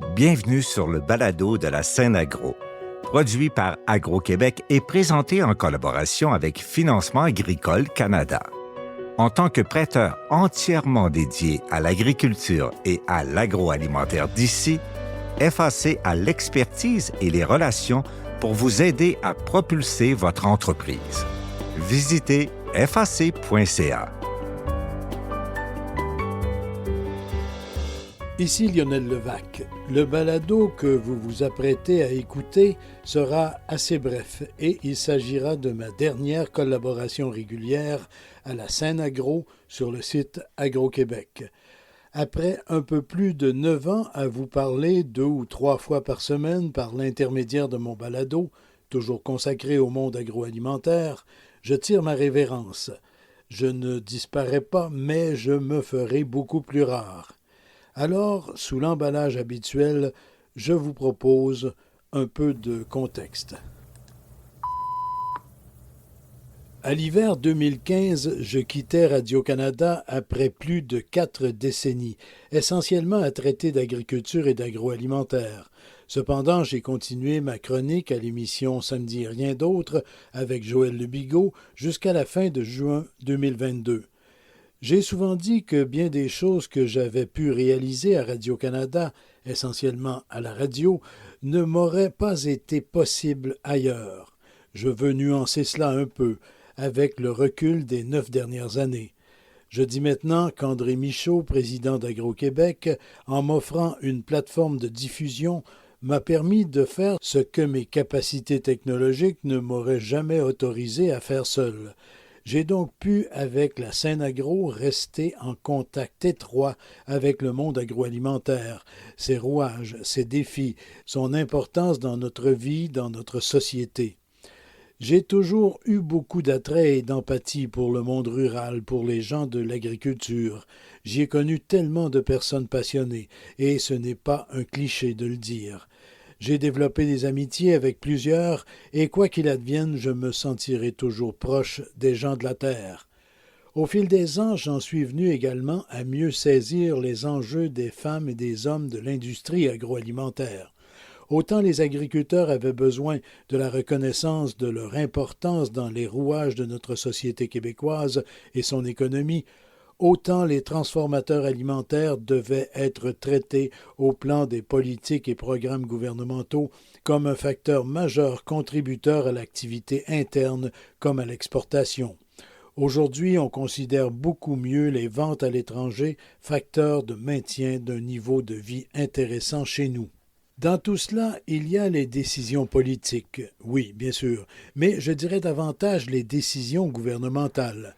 Bienvenue sur le balado de la scène agro, produit par Agro-Québec et présenté en collaboration avec Financement agricole Canada. En tant que prêteur entièrement dédié à l'agriculture et à l'agroalimentaire d'ici, FAC a l'expertise et les relations pour vous aider à propulser votre entreprise. Visitez fac.ca. Ici Lionel Levac. Le balado que vous vous apprêtez à écouter sera assez bref et il s'agira de ma dernière collaboration régulière à la scène agro sur le site Agro-Québec. Après un peu plus de 9 ans à vous parler 2 ou 3 fois par semaine par l'intermédiaire de mon balado, toujours consacré au monde agroalimentaire, je tire ma révérence. Je ne disparais pas, mais je me ferai beaucoup plus rare. Alors, sous l'emballage habituel, je vous propose un peu de contexte. À l'hiver 2015, je quittais Radio-Canada après plus de 4 décennies, essentiellement à traiter d'agriculture et d'agroalimentaire. Cependant, j'ai continué ma chronique à l'émission Samedi Rien d'autre avec Joël Lebigot jusqu'à la fin de juin 2022. J'ai souvent dit que bien des choses que j'avais pu réaliser à Radio-Canada, essentiellement à la radio, ne m'auraient pas été possibles ailleurs. Je veux nuancer cela un peu, avec le recul des 9 dernières années. Je dis maintenant qu'André Michaud, président d'Agro-Québec, en m'offrant une plateforme de diffusion, m'a permis de faire ce que mes capacités technologiques ne m'auraient jamais autorisé à faire seul. J'ai donc pu, avec la scène agro, rester en contact étroit avec le monde agroalimentaire, ses rouages, ses défis, son importance dans notre vie, dans notre société. J'ai toujours eu beaucoup d'attrait et d'empathie pour le monde rural, pour les gens de l'agriculture. J'y ai connu tellement de personnes passionnées, et ce n'est pas un cliché de le dire. J'ai développé des amitiés avec plusieurs, et quoi qu'il advienne, je me sentirai toujours proche des gens de la terre. Au fil des ans, j'en suis venu également à mieux saisir les enjeux des femmes et des hommes de l'industrie agroalimentaire. Autant les agriculteurs avaient besoin de la reconnaissance de leur importance dans les rouages de notre société québécoise et son économie, autant les transformateurs alimentaires devaient être traités au plan des politiques et programmes gouvernementaux comme un facteur majeur contributeur à l'activité interne comme à l'exportation. Aujourd'hui, on considère beaucoup mieux les ventes à l'étranger, facteur de maintien d'un niveau de vie intéressant chez nous. Dans tout cela, il y a les décisions politiques, oui, bien sûr, mais je dirais davantage les décisions gouvernementales.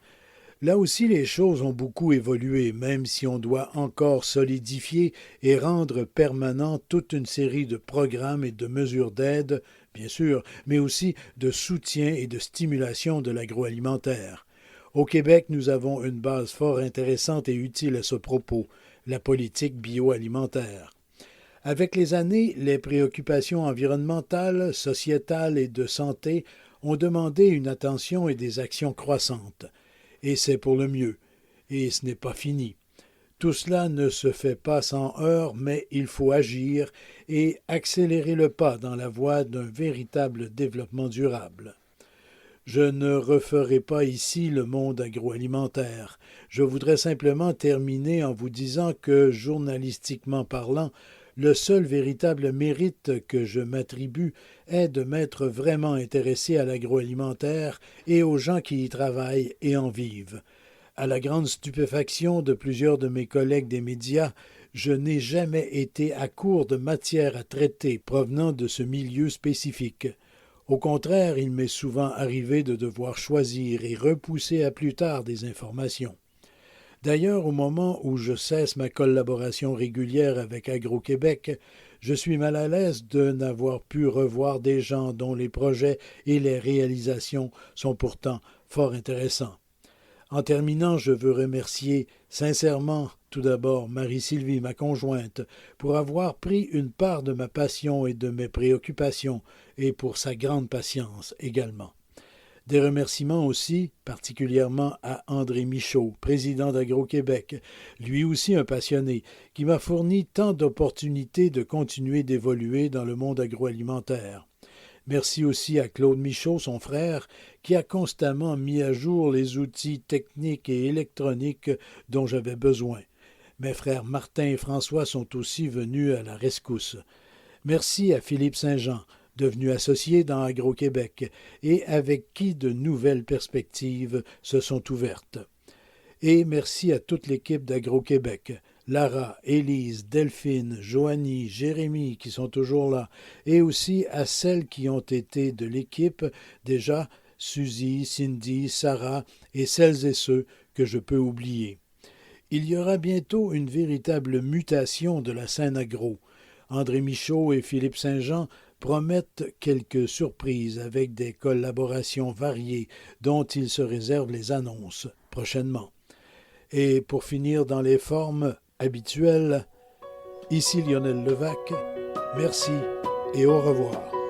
Là aussi, les choses ont beaucoup évolué, même si on doit encore solidifier et rendre permanent toute une série de programmes et de mesures d'aide, bien sûr, mais aussi de soutien et de stimulation de l'agroalimentaire. Au Québec, nous avons une base fort intéressante et utile à ce propos, la politique bioalimentaire. Avec les années, les préoccupations environnementales, sociétales et de santé ont demandé une attention et des actions croissantes. Et c'est pour le mieux. Et ce n'est pas fini. Tout cela ne se fait pas sans heurts, mais il faut agir et accélérer le pas dans la voie d'un véritable développement durable. Je ne referai pas ici le monde agroalimentaire. Je voudrais simplement terminer en vous disant que, journalistiquement parlant, le seul véritable mérite que je m'attribue est de m'être vraiment intéressé à l'agroalimentaire et aux gens qui y travaillent et en vivent. À la grande stupéfaction de plusieurs de mes collègues des médias, je n'ai jamais été à court de matière à traiter provenant de ce milieu spécifique. Au contraire, il m'est souvent arrivé de devoir choisir et repousser à plus tard des informations. D'ailleurs, au moment où je cesse ma collaboration régulière avec Agro-Québec, je suis mal à l'aise de n'avoir pu revoir des gens dont les projets et les réalisations sont pourtant fort intéressants. En terminant, je veux remercier sincèrement tout d'abord Marie-Sylvie, ma conjointe, pour avoir pris une part de ma passion et de mes préoccupations, et pour sa grande patience également. Des remerciements aussi, particulièrement à André Michaud, président d'Agro-Québec, lui aussi un passionné, qui m'a fourni tant d'opportunités de continuer d'évoluer dans le monde agroalimentaire. Merci aussi à Claude Michaud, son frère, qui a constamment mis à jour les outils techniques et électroniques dont j'avais besoin. Mes frères Martin et François sont aussi venus à la rescousse. Merci à Philippe Saint-Jean, devenu associé dans Agro-Québec, et avec qui de nouvelles perspectives se sont ouvertes. Et merci à toute l'équipe d'Agro-Québec, Lara, Élise, Delphine, Joanie, Jérémy qui sont toujours là, et aussi à celles qui ont été de l'équipe déjà, Suzy, Cindy, Sarah et celles et ceux que je peux oublier. Il y aura bientôt une véritable mutation de la scène agro. André Michaud et Philippe Saint-Jean promettent quelques surprises avec des collaborations variées dont ils se réservent les annonces prochainement. Et pour finir dans les formes habituelles, ici Lionel Levac, merci et au revoir.